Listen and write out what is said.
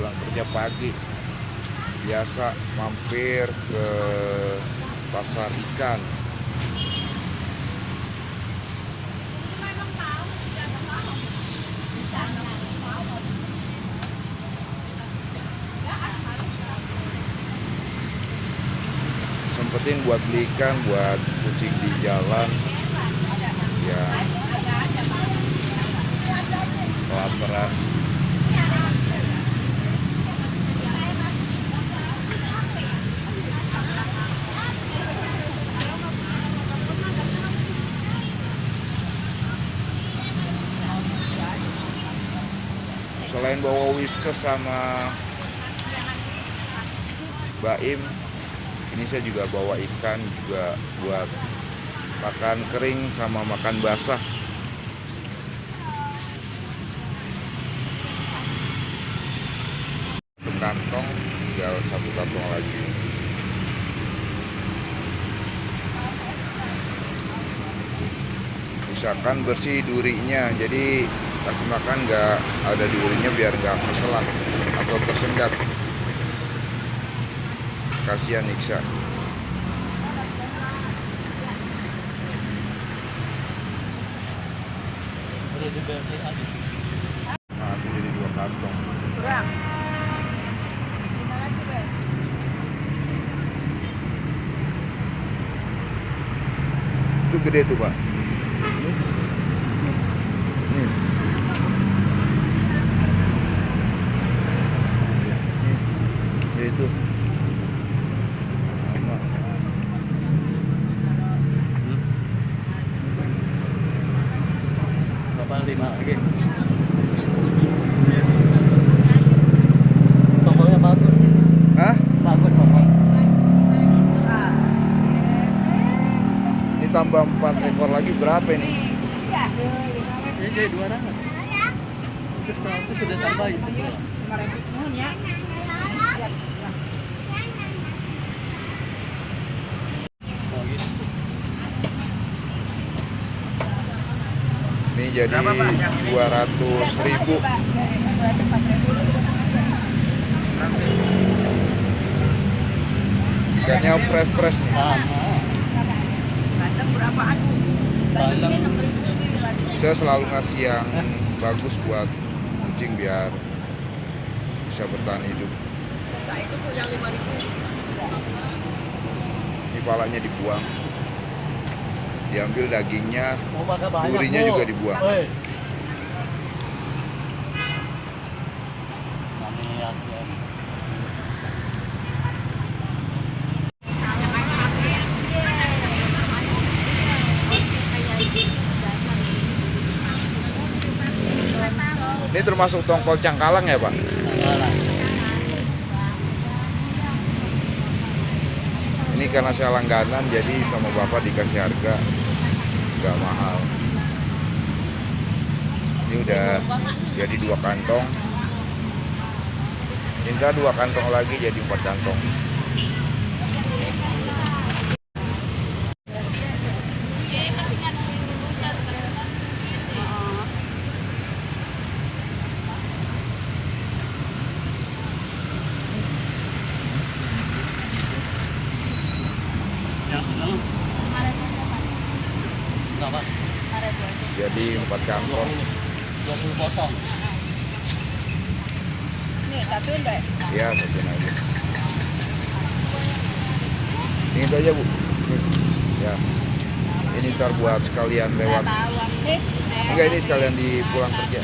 pulang kerja pagi biasa mampir ke pasar ikan. Sempetin buat beli ikan buat kucing di jalan ya, kelaparan. Selain bawa whiskas sama Baim, ini saya juga bawa ikan juga buat makan kering sama makan basah. Satu kantong, tinggal satu kantong lagi. Misalkan bersih durinya, jadi kasih makan nggak ada durinya biar nggak keselak atau tersendat. Kasihan Iksa. Nah, itu jadi 2 kantong. Itu gede tuh, Pak. Ya itu. Berapa 5 lagi? Tokonya bagus. Hah? Bagus toko. Ini tambah 4 ekor lagi berapa ini? Ini jadi 200. Terus kalau itu sudah tambah ya. Ini jadi 200.000. Ikannya fresh nih. Saya selalu ngasih yang bagus buat kucing biar bisa bertahan hidup. Ini palanya dibuang, diambil dagingnya, durinya juga dibuang. Ini termasuk tongkol cangkalang ya, Pak? Ini karena saya langganan, jadi sama Bapak dikasih harga nggak mahal. Ini udah jadi 2 kantong. Minta 2 kantong lagi jadi 4 kantong. Jadi 4 kantong. 20 potong. Ini satuin, Mbak. Ya, satuin aja. Ini itu aja, Bu. Ya. Ini ntar buat sekalian lewat. Enggak, ini sekalian di pulang kerja.